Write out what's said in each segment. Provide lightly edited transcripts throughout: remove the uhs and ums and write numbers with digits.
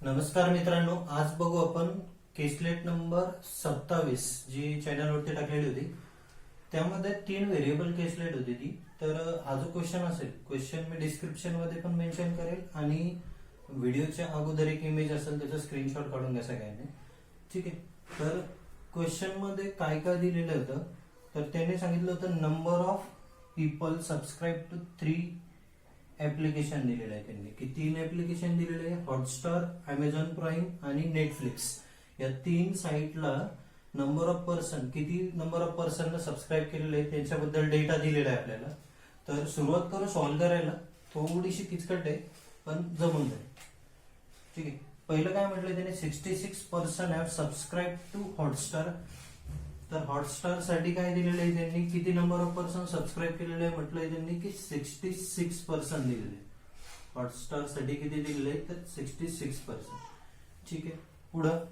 नमस्कार मित्रांनो, आज बघू आपण केसलेट नंबर 27 जी चॅनलवरती टाकलेली होती. त्यामध्ये 3 व्हेरिएबल केसलेट होती ती. तर हा जो क्वेश्चन असेल, क्वेश्चन मी डिस्क्रिप्शन मध्ये पण मेन्शन करेल आणि व्हिडिओच्या अगोदर एक इमेज असेल त्याचा स्क्रीनशॉट काढून घ्या सगळ्यांनी. ठीक आहे. तर क्वेश्चन मध्ये काय काय दिलेलं होतं, तर त्याने सांगितलं होतं number of people subscribe to 3 application दिलेलं आहे. त्यांनी किती 3 ऍप्लिकेशन दिलेले आहे, हॉटस्टार, अमेझॉन प्राईम आणि नेटफ्लिक्स. या 3 साईटला नंबर ऑफ पर्सन, किती नंबर ऑफ पर्सन सबस्क्राईब केलेले आहे त्यांच्याबद्दल डेटा दिलेला आहे आपल्याला. तर सुरुवात करू सॉल्व्ह करायला. थोडीशी किचकट आहे पण जमून जाईल. ठीक आहे. पहिलं काय म्हटलंय त्याने, 66% हॅव सबस्क्राईब टू हॉटस्टार. तर हॉटस्टार साठी काय दिलेलं आहे त्यांनी, किती नंबर ऑफ पर्सन सबस्क्राईब केलेले आहे म्हटलंय त्यांनी की 66% दिलेले. हॉटस्टार साठी किती दिलेले आहे तर 66%. ठीक आहे. पुढं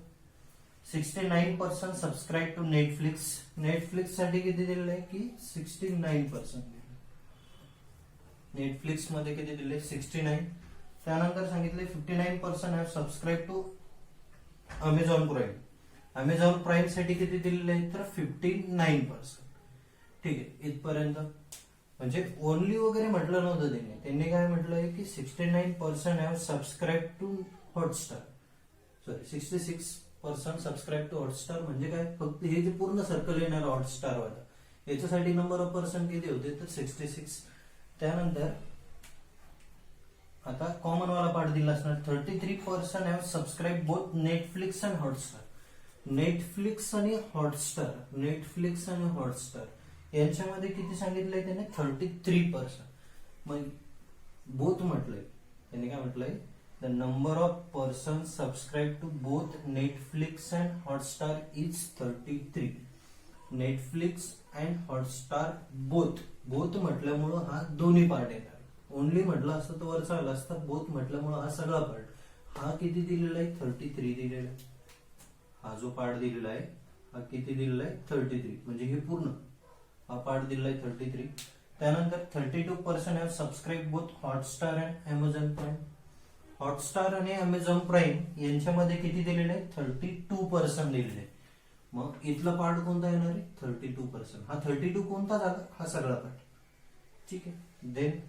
69% सबस्क्राईब टू नेटफ्लिक्स. नेटफ्लिक्स साठी किती दिलेलं आहे की 69%. नेटफ्लिक्स मध्ये किती दिले 69. त्यानंतर सांगितले 59% have subscribe to Amazon Prime. Amazon Prime साठी किती दिलेले आहे तर 59%. ठीक आहे. इथपर्यंत म्हणजे ओनली वगैरे म्हटलं नव्हतं त्यांनी काय म्हटलंय की 69% have subscribe to Hotstar. Sorry, 66% subscribe to Hotstar म्हणजे काय, फक्त हे जे पूर्ण सर्कल येणार हॉटस्टार वाला याच्यासाठी नंबर ऑफ पर्सन किती होते तर 66. त्यानंतर आता कॉमन वाला पार्ट दिला असणार, 33% have subscribe both Netflix and Hotstar. Netflix आणि हॉटस्टार यांच्यामध्ये किती सांगितलंय त्याने 33%. मग बोथ म्हटलंय त्यांनी, काय म्हटलंय, the number of person subscribe to both Netflix and Hotstar is 33. Netflix and Hotstar both म्हटल्यामुळं हा दोन्ही पार्ट येणार. ओनली म्हटलं असतं तर वरचा आला असता, बोथ म्हटल्यामुळं हा सगळा पार्ट. हा किती दिलेला आहे 33 दिलेला आहे. हा जो पार्ट दिलेला आहे हा किती दिलेला आहे 33. म्हणजे हे पूर्ण हा पार्ट दिलेला आहे 33. त्यानंतर 32% have subscribe both Hotstar and Amazon prime. Hotstar आणि अमेझॉन प्राईम यांच्यामध्ये किती दिलेले आहे 32% दिलेले आहे. मग इथला पार्ट कोणता येणार आहे 32%. हा 32 कोणता झाला, हा सगळा पार्ट. ठीक आहे. Then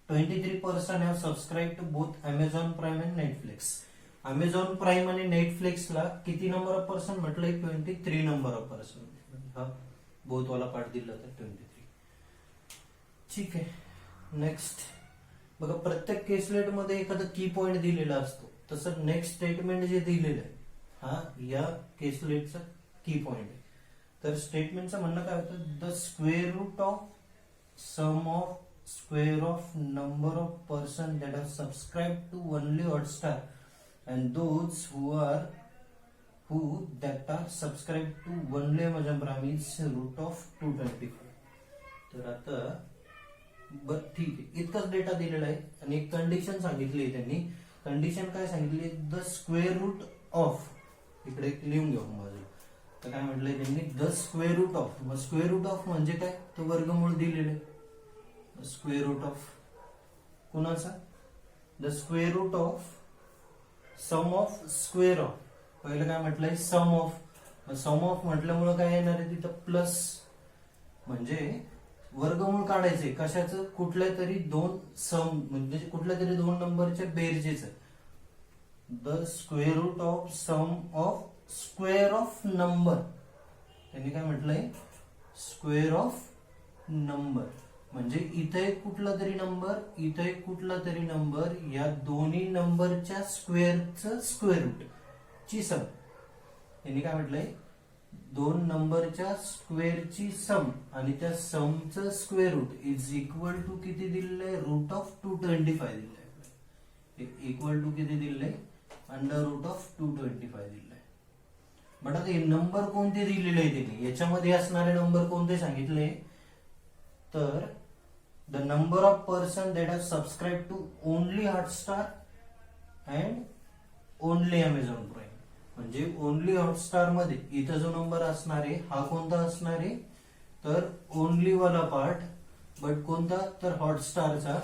23% have subscribe to both Amazon Prime and Netflix. Amazon Prime आणि नेटफ्लिक्सला किती नंबर ऑफ पर्सन म्हटलंय 23 नंबर ऑफ पर्सन. हा बोथ वाला पार्ट दिला तर 23. ठीक आहे. नेक्स्ट बघा, प्रत्येक केसलेट मध्ये एखादा की पॉइंट दिलेला असतो, तसं नेक्स्ट स्टेटमेंट जे दिलेलं आहे हा या केसलेटचा की पॉइंट आहे. तर स्टेटमेंटचं म्हणणं काय होतं, the square root of sum of square of number of person that are subscribe to only Hotstar and those who that are subscribed to only Amazon Prime is root of 225. तर आता बर ठीक आहे, इतकाच डेटा दिलेला आहे आणि एक कंडिशन सांगितली त्यांनी. कंडिशन काय सांगितली, द स्क्वेअर रूट ऑफ, इकडे लिहून घेऊ बाजूला. तर काय म्हटलंय त्यांनी, द स्क्वेअर रूट ऑफ. मग स्क्वेअर रूट ऑफ म्हणजे काय, तो वर्गमूळ दिलेलं आहे. स्क्वेअर रूट ऑफ कुणाचा, the square root of sum of square of. पहिलं काय म्हटलंय सम ऑफ. सम ऑफ म्हटल्यामुळे काय येणार आहे तिथं प्लस, म्हणजे वर्गमूळ काढायचे कशाचं, कुठल्या तरी दोन सम, म्हणजे कुठल्या तरी दोन नंबरच्या बेरजेच. The square root of sum of square of number. त्यांनी काय म्हटलंय स्क्वेअर ऑफ नंबर, म्हणजे इथं एक कुठला तरी नंबर, इथं एक कुठला तरी नंबर, या दोन्ही नंबरच्या स्क्वेअरचं स्क्वेअर रूट ची सम. यांनी काय म्हटलंय, दोन नंबरच्या स्क्वेअरची सम आणि त्या समचं square root is equal to किती दिलेलं आहे, रूट ऑफ 225 दिलेलं आहे. इक्वल टू किती दिलेलं आहे, अंडर रूट ऑफ 225 दिलेलं आहे. बट आता हे नंबर कोणते दिलेले आहे त्यांनी, याच्यामध्ये असणारे नंबर कोणते सांगितले, तर the number of person that are subscribe to only Hotstar and only Amazon Prime. म्हणजे ओनली हॉटस्टार मध्ये इथं जो नंबर असणार आहे हा कोणता असणार आहे तर ओनली वाला पार्ट. बट कोणता तर हॉटस्टारचा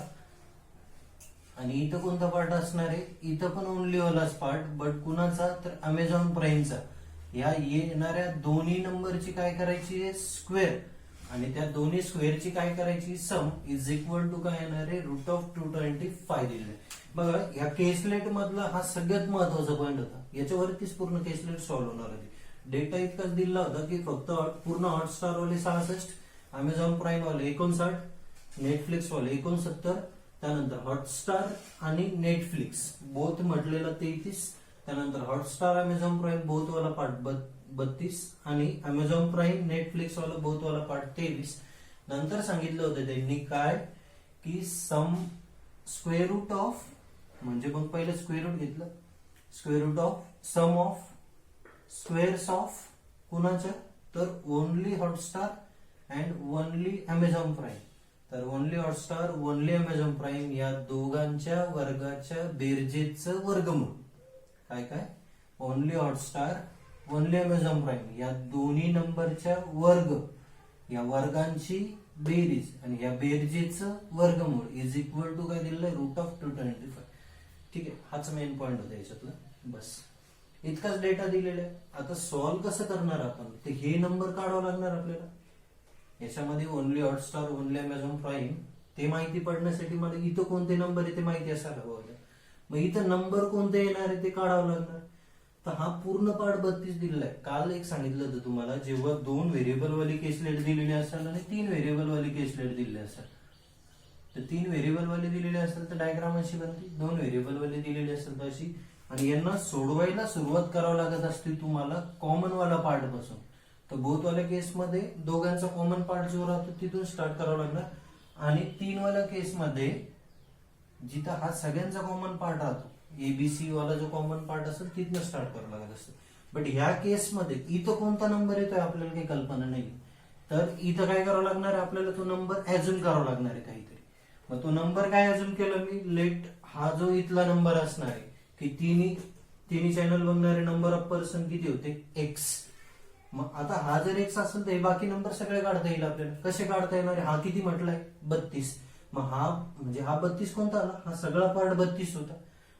आणि इथं कोणता पार्ट असणार आहे, इथं पण ओनली वालाच पार्ट, बट कुणाचा, तर अमेझॉन प्राईमचा. या येणाऱ्या दोन्ही नंबरची काय करायची आहे, स्क्वेअर, आणि त्या दोन्ही स्क्वेअरची काय करायची, सम इज इक्वल टू काय येणार आहे, रूट ऑफ 225 दिलेलं आहे. बघा या केसलेट मधला हा सगळ्यात महत्वाचा पॉईंट होता, याच्यावरतीच पूर्ण केसलेट सॉल्व्ह होणार होती. डेटा इतकाच दिला होता की फक्त पूर्ण हॉटस्टार वाले 66, अमेझॉन प्राईम वाले 59, नेटफ्लिक्स वाले 69, त्यानंतर हॉटस्टार आणि नेटफ्लिक्स बोथ म्हटलेलं 33, त्यानंतर हॉटस्टार अमेझॉन प्राईम बोथ वाला पार्ट 32, आणि अमेझॉन प्राईम नेटफ्लिक्स वाला बोथ वाला पार्ट 23. नंतर सांगितलं होतं त्यांनी काय की सम स्क्वेअर रूट ऑफ, म्हणजे मग पहिलं स्क्वेअर रूट घेतलं, square root of sum of squares of कुणाच्या, तर only Hotstar and only Amazon Prime. तर only Hotstar only Amazon Prime या दोघांच्या वर्गाच्या बेरजेचं वर्गमूळ. काय काय, only Hotstar only Amazon Prime या दोन्ही नंबरच्या वर्ग, या वर्गांची बेरीज आणि या बेरजेचं वर्गमूळ इज इक्वल टू काय दिलेलं आहे, रूट ऑफ 225. ठीक आहे, हाच मेन पॉइंट होता याच्यातला. बस इतकाच डेटा दिलेला आहे. आता सॉल्व्ह कसं करणार आपण, ते हे नंबर काढावं लागणार आपल्याला. याच्यामध्ये only Hotstar only Amazon prime ते माहिती पडण्यासाठी मला इथं कोणते नंबर आहे ते माहिती असायला हवं. मग इथं नंबर कोणते येणार आहे ते काढावं लागणार. तर हा पूर्ण पार्ट 32 दिलेला आहे. काल एक सांगितलं होतं तुम्हाला, जेव्हा 2 व्हेरिएबल वाली केसलेट दिलेली असेल आणि 3 व्हेरिएबल वाली केसलेट दिलेली असेल, तर 3 व्हेरिएबल वाली दिलेली असेल तर डायग्राम अशी बनते, 2 व्हेरिएबल वाली दिलेली असेल तर अशी. आणि यांना सोडवायला सुरुवात करावं लागत असते तुम्हाला कॉमन वाला पार्ट पासून. तर बोथ वाल्या केसमध्ये दोघांचा कॉमन पार्ट जो राहतो तिथून स्टार्ट करावं लागणार, आणि 3 वाल्या केसमध्ये जिथं हा सगळ्यांचा कॉमन पार्ट राहतो, एबीसी वाला जो कॉमन पार्ट असेल तिथनं स्टार्ट करावं लागत असतं. बट ह्या केसमध्ये इथं कोणता नंबर येतोय आपल्याला काही कल्पना नाही, तर इथं काय करावं लागणार आहे आपल्याला, तो नंबर ऍझ्युम करावा लागणार आहे काहीतरी. मग तो नंबर काय ऍझ्युम केलं मी, लेट हा जो इथला नंबर असणार आहे की तिन्ही चॅनल बघणारे नंबर ऑफ पर्सन किती होते, एक्स. मग आता हा जर एक्स असेल तर हे बाकी नंबर सगळे काढता येईल आपल्याला. कसे काढता येणार, हा किती म्हटलाय 32, मग हा म्हणजे हा 32 कोणता आला, हा सगळा पार्ट 32 होता.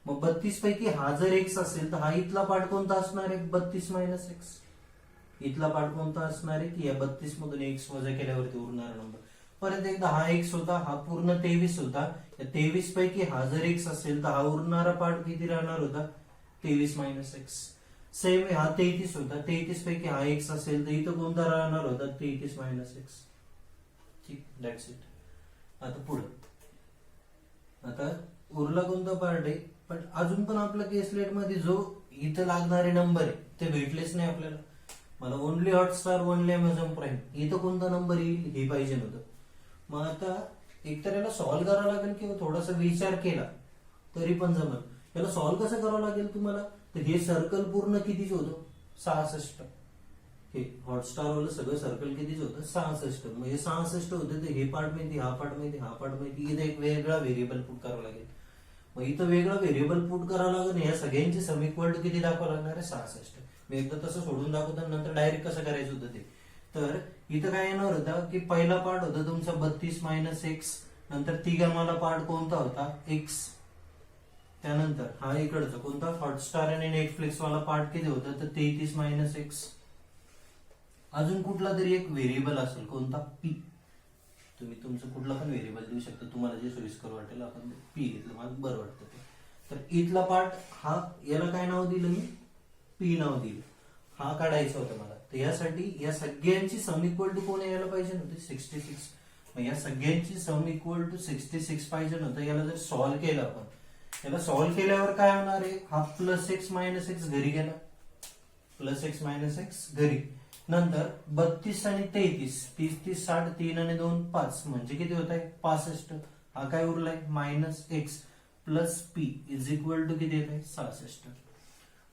मग 32 पैकी हा जर एक्स असेल तर हा इथला पार्ट कोणता असणार आहे, 32 मायनस एक्स. इथला पार्ट कोणता असणार आहे की या 32 मधून एक्स वजा केल्यावरती उरणारा नंबर. परत एकदा हा एक्स होता, हा पूर्ण 23 होता. या 23 पैकी हा जर एक्स असेल तर हा उरणारा पार्ट किती राहणार होता, 23 मायनस एक्स. सेम हा 33 होता, 33 पैकी हा एक्स असेल तर इथं कोणता राहणार होता, 33 मायनस एक्स. ठीक, दॅट्स इट. आता पुढे, आता उरला कोणता पार्ट आहे, पण अजून पण आपल्या केसलेट मध्ये जो इथं लागणारे नंबर आहे ते भेटलेच नाही आपल्याला. मला only Hotstar only Amazon prime, इथं कोणता नंबर येईल हे पाहिजे नव्हतं. मग आता एकतर याला सॉल्व्ह करावं लागेल किंवा थोडासा विचार केला तरी पण जमल. याला सॉल्व्ह कसं करावं लागेल तुम्हाला, तर हे सर्कल पूर्ण कितीच होतं, 66. हे हॉटस्टार वालं सगळं सर्कल कितीच होतं, 66. म्हणजे 66 होते, तर हे पार्ट माहिती, हा पार्ट माहिती, हा पार्ट माहिती. इथे एक वेगळा व्हेरिएबल पुट करावा लागेल. मग इथं वेगळा व्हेरिएबल पुट करावं लागेल. या सगळ्यांची सम इक्वल टू किती दाखवावं लागणार आहे, 66. मी एकदा तसं सोडून दाखवतो, नंतर डायरेक्ट कसं करायचं होतं ते. तर इथं काय येणार होतं की पहिला पार्ट होता तुमचा 32 मायनस एक्स, नंतर तिघांवाला पार्ट कोणता होता, एक्स. त्यानंतर हा इकडचा कोणता, हॉटस्टार आणि नेटफ्लिक्स वाला पार्ट किती होता, तर 33 मायनस एक्स. अजून कुठला तरी एक व्हेरिएबल असेल, कोणता, पी. तुम्ही तुमचं कुठला पण व्हेरिएबल देऊ शकता, तुम्हाला जे सोयीस्कर वाटेल. आपण पी घेतलं, मला बरं वाटतं ते. तर इथला पार्ट हा, याला काय नाव दिलं मी, पी नाव दिलं. हा काढायचा होता मला. तर यासाठी या सगळ्यांची सम इक्वल टू कोण यायला पाहिजे नव्हती, 66. मग या सगळ्यांची सम इक्वल टू 66 पाहिजे नव्हतं. याला जर सॉल्व्ह केलं आपण, याला सॉल्व्ह केल्यावर काय होणार आहे, हा प्लस एक्स मायनस एक्स घरी गेला, प्लस एक्स मायनस एक्स घरी. नंतर 32 आणि 33, 30 30 60, 3 आणि 2 5, म्हणजे किती होत आहे, 65. हा काय उरलाय, minus X plus P is equal to किती येत आहे, 66.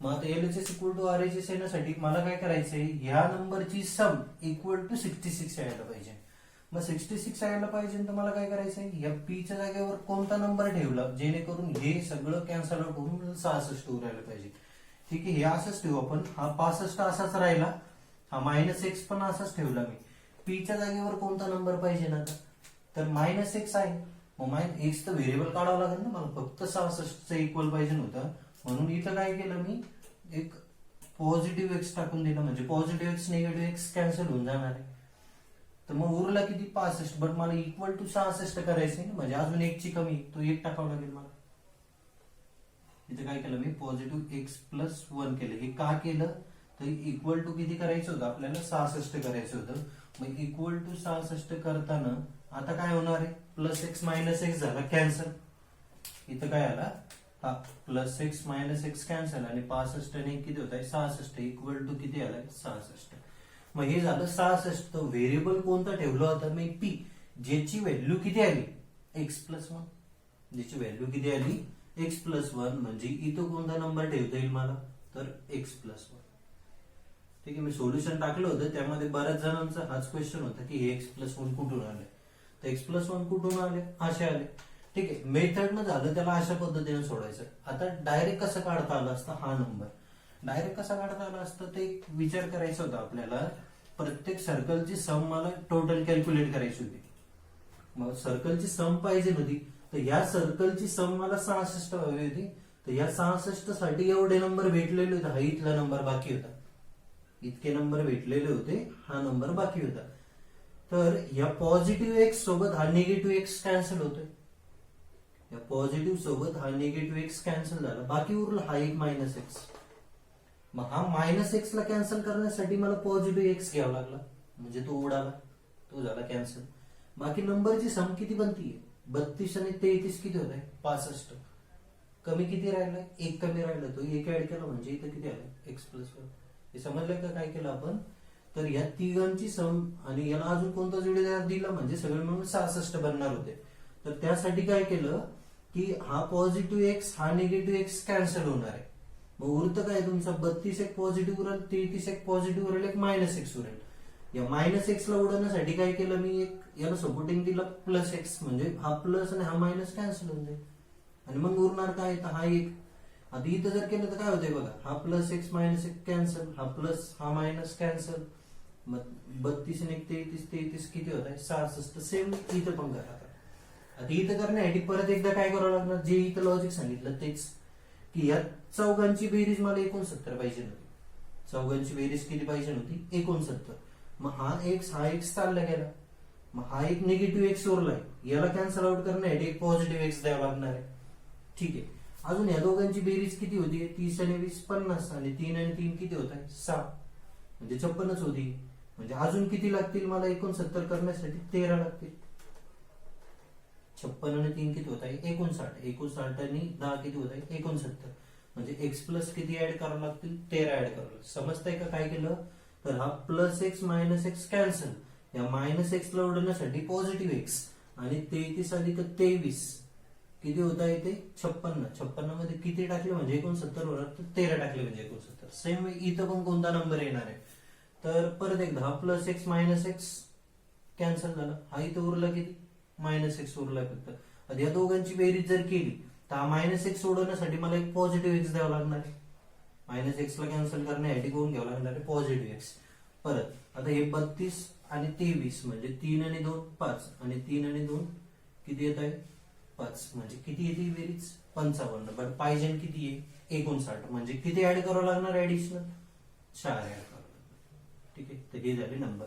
मग आता एलएचएस इक्वल टू आरएचएस येण्यासाठी मला काय करायचंय, ह्या नंबरची सम इक्वल टू 66 यायला पाहिजे. मग 66 यायला पाहिजे तर मला काय करायचंय, या पीच्या जागेवर कोणता नंबर ठेवला जेणेकरून हे सगळं कॅन्सल आउट होऊन 66 उरायला पाहिजे. ठीक आहे, हे असंच ठेवू आपण. हा 65 असाच राहिला, हा मायनस एक्स पण असाच ठेवला मी. पीच्या जागेवर कोणता नंबर पाहिजे ना, तर मायनस एक्स आहे. मग एक्स तर व्हेरिएबल काढावं लागेल ना मला, फक्त 66 इक्वल पाहिजे होतं, म्हणून इथं काय केलं मी एक पॉझिटिव्ह एक्स टाकून दिलं, म्हणजे positive x negative x cancel होऊन जाणार आहे. तर मग उरला किती 65, बट मला इक्वल टू 66 करायचंय ना, म्हणजे अजून एक ची कमी, तो एक टाकावा लागेल मला. इथे काय केलं मी पॉझिटिव्ह एक्स प्लस 1 केलं. हे का केलं तर इक्वल टू किती करायचं होतं आपल्याला 66 करायचं होतं. मग इक्वल टू 66 करताना आता काय होणार आहे, प्लस एक्स मायनस एक्स झाला कॅन्सल. इथं काय आला हा plus x minus x cancel, आणि 65 ने किती होत आहे 66 इक्वल टू किती आलाय 66. मग हे झालं 66. तर व्हेरिएबल कोणता ठेवला होता मी पी, ज्याची व्हॅल्यू किती आली एक्स प्लस 1, ज्याची व्हॅल्यू किती आली एक्स प्लस 1, म्हणजे इथं कोणता नंबर ठेवता येईल मला तर एक्स प्लस 1. ठीक आहे, मी सोल्युशन टाकलं होतं, त्यामध्ये बऱ्याच जणांचा हाच क्वेश्चन होता की हे एक्स प्लस 1 कुठून आले, तर एक्स प्लस 1 कुठून आले असे आले. ठीक आहे, मेथडनं झालं त्याला अशा पद्धतीने सोडायचं. आता डायरेक्ट कसं काढता आलं असतं, हा नंबर डायरेक्ट कसा काढता आला असतं ते विचार करायचा होता आपल्याला. प्रत्येक सर्कलची सम मला टोटल कॅल्क्युलेट करायची होती. मग सर्कलची सम पाहिजे होती, तर या सर्कलची सम मला 66 हवी होती. तर या 66 साठी एवढे नंबर भेटलेले होते, हा इथला नंबर बाकी होता, इतके नंबर भेटलेले होते, हा नंबर बाकी होता. तर या पॉझिटिव्ह एक्स सोबत हा निगेटिव्ह एक्स कॅन्सल होतोय, या पॉझिटिव्ह सोबत हा निगेटिव्ह एक्स कॅन्सल झाला, बाकी उरला हा एक मायनस एक्स. मग हा मायनस एक्स ला कॅन्सल करण्यासाठी मला पॉझिटिव्ह एक्स घ्यावा लागला, म्हणजे तो उडाला, तो झाला कॅन्सल. बाकी नंबरची सम किती बनतीये 32 आणि 33 किती होत आहे 65. कमी किती राहिलाय एक कमी राहिला, तो एक ऍड केला म्हणजे इथं किती आलं एक्स प्लस 1. हे समजलं का काय केलं आपण, तर या तिघांची सम आणि याला अजून कोणता जोडीदार दिला म्हणजे सगळे मिळून 66 बनणार होते. तर त्यासाठी काय केलं की हा पॉझिटिव्ह एक्स हा निगेटिव्ह एक्स कॅन्सल होणार आहे. मग उरतं काय तुमचा 32 एक पॉझिटिव्ह उरेल, 33 एक पॉझिटिव्ह उरेल, एक मायनस एक्स उरेल. या मायनस एक्स ला उडवण्यासाठी काय केलं मी एक याला सपोर्टिंग दिला प्लस एक्स, म्हणजे हा प्लस आणि हा मायनस कॅन्सल होऊन जाईल, आणि मग उरणार काय तर हा एक. आता इथं जर केलं तर काय होतंय बघा, हा plus x minus x cancel, हा प्लस हा मायनस कॅन्सल. मग 32 आणि 33 33 किती होत आहे 66. सेम इथं पण करा. आता इथं करण्यासाठी परत एकदा काय करावं लागणार, जे इथं लॉजिक सांगितलं तेच, की या चौघांची बेरीज मला 69 पाहिजे नव्हती. चौघांची बेरीज किती पाहिजे नव्हती 69. मग हा एक्स चालला गेला, मग हा एक निगेटिव्ह एक्स उरलाय, याला कॅन्सल आउट करण्यासाठी एक पॉझिटिव्ह एक्स द्यावा लागणार आहे. ठीक आहे, अजून या दोघांची बेरीज किती होती 30 आणि 20 50, आणि 3 आणि 3 किती होत आहे 6, म्हणजे 56 होती. म्हणजे अजून किती लागतील मला 69 करण्यासाठी 13 लागतील. 56 आणि 3 किती होत आहे 59, 59 आणि 10 किती होत आहे 69. म्हणजे एक्स प्लस किती ऍड करावं लागतील 13 ऍड करावं. समजतंय का काय केलं, तर हा plus x minus x cancel, या मायनस एक्स ला उडवण्यासाठी पॉझिटिव्ह एक्स, आणि 33 अधिक 23 किती होत आहे ते 56. 56 मध्ये किती टाकले म्हणजे 69 होणार, तर 13 टाकले म्हणजे 69. सेम इथं पण कोणता नंबर येणार आहे, तर परत एकदा हा plus x minus x cancel झाला, हा इथं उरला किती मायनस एक्स उरला फक्त. आता या दोघांची बेरीज जर केली तर हा मायनस एक्स सोडवण्यासाठी मला एक पॉझिटिव्ह एक्स द्यावा लागणार आहे. मायनस एक्स ला कॅन्सल करण्यासाठी कोण घ्यावं लागणार आहे पॉझिटिव्ह एक्स. परत आता हे 32 आणि 23 म्हणजे 3 आणि 2 5, आणि 3 आणि 2 किती येत आहे 5, म्हणजे किती येते बेरीज 55. बट पाहिजे किती आहे 59, म्हणजे किती ऍड करावं लागणार ऍडिशनल 4 ऍड करावं लागणार. ठीक आहे, तर हे झाले नंबर.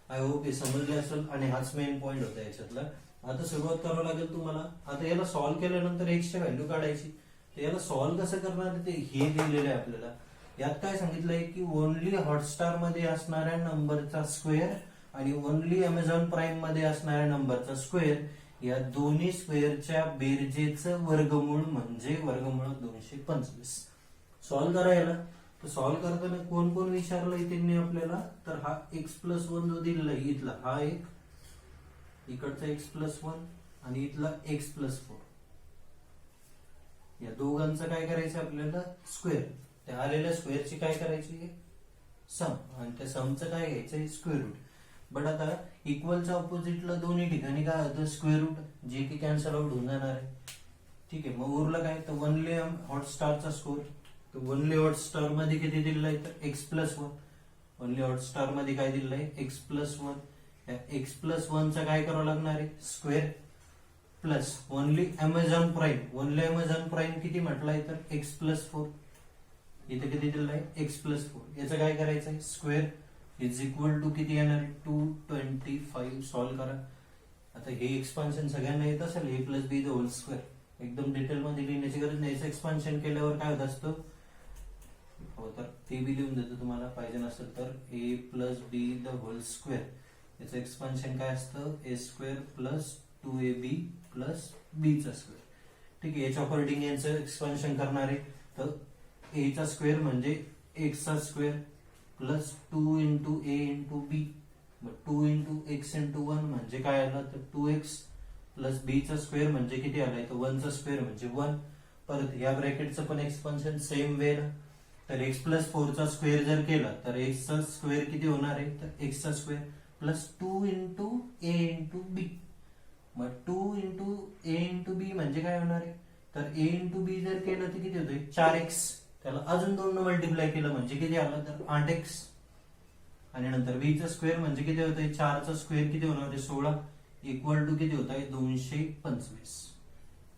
आय होप हे समजले असेल, आणि हाच मेन पॉईंट होता याच्यातला. आता सुरुवात करावं लागेल तुम्हाला. आता याला सॉल्व्ह केल्यानंतर एक्सच्या व्हॅल्यू काढायची. तर याला सॉल्व्ह कसं करणार ते हे दिलेलं आहे आपल्याला. यात काय सांगितलंय की ओनली हॉटस्टार मध्ये असणाऱ्या नंबरचा स्क्वेअर आणि ओनली अमेझॉन प्राईम मध्ये असणाऱ्या नंबरचा स्क्वेअर, या दोन्ही स्क्वेअरच्या बेरजेचं वर्गमूळ म्हणजे वर्गमूळ 225. सॉल्व्ह करा याला. तर सॉल्व्ह करताना कोण कोण विचारलंय त्यांनी आपल्याला, तर हा एक्स प्लस 1 जो दिलेला आहे इथला, हा एक इकडचा एक्स प्लस 1 आणि इथला एक्स प्लस 4, या दोघांचं काय करायचं आपल्याला स्क्वेअर. त्या आलेल्या स्क्वेअरची काय करायची सम, आणि त्या समचं काय घ्यायचं स्क्वेअर रूट. बट आता इक्वलच्या ऑपोजिटला दोन्ही ठिकाणी काय होतं स्क्वेअर रूट, जे की कॅन्सल आउट होऊन जाणार आहे. ठीक आहे, मग उरलं काय तर वनली हॉटस्टारचा स्कोर. तर वनली हॉटस्टार मध्ये किती दिलेलं आहे तर एक्स प्लस 1. वनली हॉटस्टार मध्ये काय दिलेलं आहे एक्स प्लस 1. एक्स प्लस 1 चा काय करावं लागणार आहे square. Plus only Amazon prime किती म्हटलंय तर एक्स प्लस 4. इथे किती दिलेलं आहे एक्स प्लस 4. याचं काय करायचं आहे स्क्वेअर इज इक्वल टू किती येणार आहे 225. सॉल्व्ह करा. आता हे एक्सपान्शन सगळ्यांना येत असेल A plus B the whole square एकदम डिटेल मध्ये लिहिण्याची गरज नाही. एक्सपान्शन केल्यावर काय होत असतं हो तर ते बी लिहून देतो तुम्हाला पाहिजे नसेल तर A plus B the whole square याचं एक्सपान्शन काय असतं A square plus 2ab plus B चा स्क्वेअर. ठीक आहे याच्या अकॉर्डिंग यांचं एक्सपान्शन करणार आहे तर ए चा स्क्वेअर म्हणजे एक्स चा स्क्वेअर प्लस 2 इंटू ए इंटू बी. मग 2 इंटू एक्स इंटू 1 म्हणजे काय आलं तर 2x प्लस बी चा स्क्वेअर म्हणजे किती आलाय तर 1 चा स्क्वेअर म्हणजे 1. परत या ब्रॅकेटचं पण एक्सपान्शन सेम वेला तर एक्स प्लस 4 चा स्क्वेअर जर केला तर एक्स चा स्क्वेअर किती होणार आहे तर एक्स चा स्क्वेअर प्लस 2 इंटू ए इंटू बी. मग 2 इंटू ए इंटू बी म्हणजे काय होणार आहे तर ए इंटू बी जर केलं तर किती होतंय 4x. त्याला अजून 2 न मल्टिप्लाय केलं म्हणजे किती आलं तर 8x. आणि नंतर बी चा स्क्वेअर म्हणजे किती होतंय 4 चा स्क्वेअर किती होणार आहे 16 इक्वल टू किती होत आहे 225.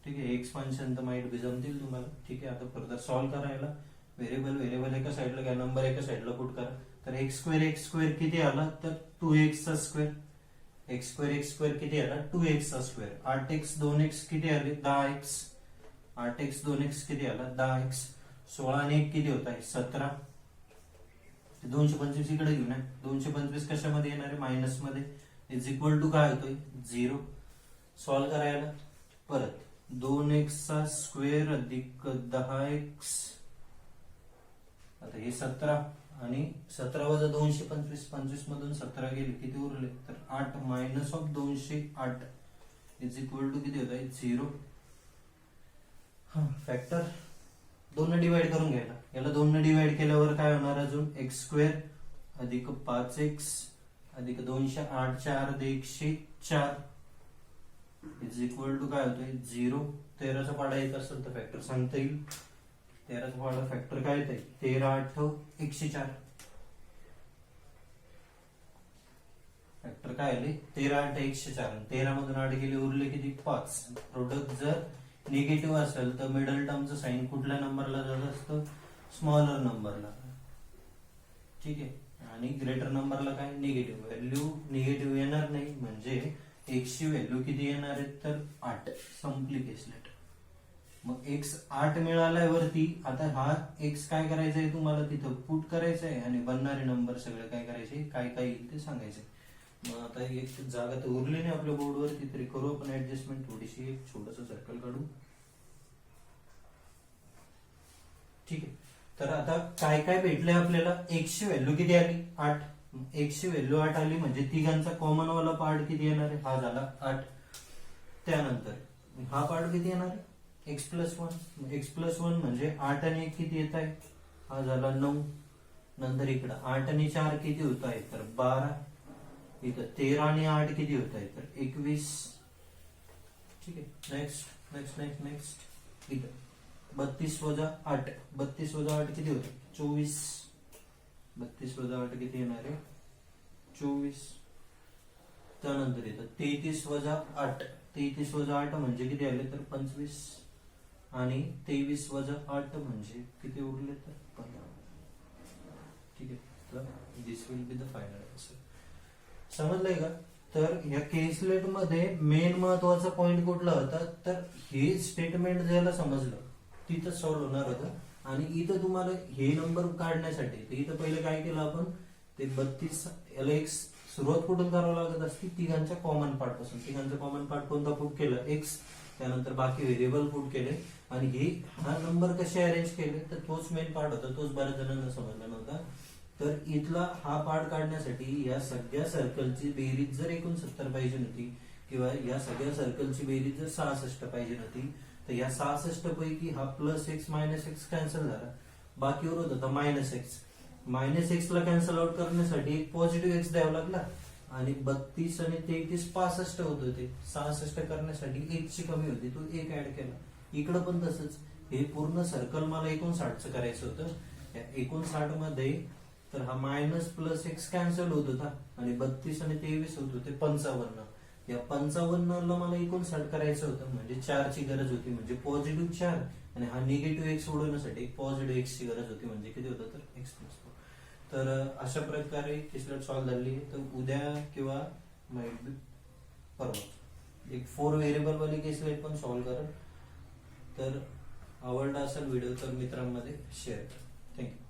ठीक आहे एक्सपान्शन तर माहिती जमतील तुम्हाला. ठीक आहे आता फर्दर सॉल्व्ह करायला व्हेरिएबल एका साईडला घ्या नंबर एका साईडला पुट करा. तर एक्स स्क्वेअर किती आला तर 2x चा स्क्वेअर. एक्स स्क्वेअर किती आला 2x चा स्क्वेअर. 8x 2x किती आले 10x. 8x 2x किती आला 10x. 16 आणि 1 किती होत आहे 17. 225 इकडे घेऊन 225 कशामध्ये येणार आहे मायनस मध्ये इज इक्वल टू काय होतोय 0. सॉल्व्ह करायला परत 2x चा स्क्वेअर अधिक 10x. आता हे 17 आणि 17 वजा 225 25 मधून 17 गेले किती उरले तर 8 minus of 208 is equal to किती होत आहे 0. फॅक्टर 2 ने डिवाइड करून घ्यायला. याला 2 ने डिवाइड केल्यावर काय होणार अजून एक्स स्क्वेअर अधिक 5x अधिक 208 4 अधिक 104 इज इक्वल टू काय होतोय 0. 13चा पाडा येत असेल तर फॅक्टर सांगता येईल. 13चा पाडा फॅक्टर काय येत आहे 13 8 104. फॅक्टर काय आले 13 8 104. 13 मधून 8 गेले उरले किती 5. प्रोडक्ट जर निगेटिव्ह असेल तर मिडल टर्मचं साइन कुठल्या नंबरला जात असतं स्मॉलर नंबरला. ठीक आहे आणि ग्रेटर नंबरला काय निगेटिव्ह व्हॅल्यू निगेटिव्ह येणार नाही म्हणजे एक्स ची व्हॅल्यू किती येणार आहे तर 8. संपली केसलेट. मग एक्स 8 मिळालाय वरती. आता हा एक्स काय करायचा आहे तुम्हाला तिथं पुट करायचा आहे आणि बनणारे नंबर सगळे काय करायचे काय काय येईल ते सांगायचे. मग आता एक जागा तर उरली नाही आपल्या बोर्डवरती तरी करू आपण ऍडजस्टमेंट थोडीशी. एक छोटस सर्कल काढू. ठीक आहे तर आता काय काय भेटलंय आपल्याला एक्स ची व्हॅल्यू किती आली 8. एक्स ची व्हॅल्यू 8 आली म्हणजे तिघांचा कॉमन वाला पार्ट किती येणार आहे हा झाला 8. त्यानंतर हा पार्ट किती येणार आहे एक्स प्लस 1. एक्स प्लस 1 म्हणजे 8 आणि 1 किती येत आहे हा झाला 9. नंतर इकडं 8 आणि 4 किती होत आहे तर 12. इथं 13 आणि 8 किती होत आहे तर 21. ठीक आहे नेक्स्ट नेक्स्ट नेक्स्ट नेक्स्ट इथं 32 वजा 8. 32 वजा 8 किती होतं 24. 32 वजा 8 किती येणार आहे 24. त्यानंतर येतं 33 वजा 8. 33 वजा 8 म्हणजे किती आले तर 25 आणि 23 वजा 8 म्हणजे किती उरले तर 15. ठीक आहे this will be the final answer. समजलंय का. तर या केसलेट मध्ये मेन महत्वाचा पॉइंट कुठला होता तर हे स्टेटमेंट ज्याला समजलं तिथं सॉल्व्ह होणार होतं. आणि इथं तुम्हाला हे नंबर काढण्यासाठी तर इथं पहिले काय केलं आपण ते 32 याला एक सुरुवात कुठून करावं लागत असती तिघांच्या कॉमन पार्ट पासून. तिघांचा कॉमन पार्ट कोणता पुट केलं एक्स. त्यानंतर बाकी व्हेरिएबल पुट केले आणि हे हा नंबर कसे अरेंज केले तर तोच मेन पार्ट होता. तोच बऱ्याच जणांना समजला नव्हता. तर इथला हा पार्ट काढण्यासाठी या सगळ्या सर्कलची बेरीज जर 69 पाहिजे होती किंवा या सगळ्या सर्कलची बेरीज जर 66 पाहिजे होती तर या 66 पैकी हा plus x minus x cancel झाला. बाकी उरत होता मायनस एक्स. मायनस एक्स ला कॅन्सल आउट करण्यासाठी एक पॉझिटिव्ह एक्स द्यावा लागला आणि 32 आणि 33 65 होत होते. 66 करण्यासाठी 1 ची कमी होती तो 1 ऍड केला. इकडं पण तसंच हे पूर्ण सर्कल मला 59चं करायचं होतं. या 59 मध्ये तर हा मायनस प्लस एक्स कॅन्सल होत होता आणि 32 आणि 23 होत होते 55. या 55ला मला एकूण 60 करायचं होतं, म्हणजे 4 ची गरज होती, म्हणजे पॉझिटिव्ह 4 आणि हा निगेटिव्ह एक्स सोडवण्यासाठी पॉझिटिव्ह एक्स ची गरज होती, म्हणजे किती होतं तर एक्स प्लस 4. तर अशा प्रकारे केसलेट सॉल्व्ह झाली. तर उद्या किंवा माइट बी परवा एक 4 व्हेरिएबल वाली केसलेट पण सॉल्व्ह करा. तर आवडला असेल व्हिडिओ तर मित्रांमध्ये शेअर करा. थँक्यू.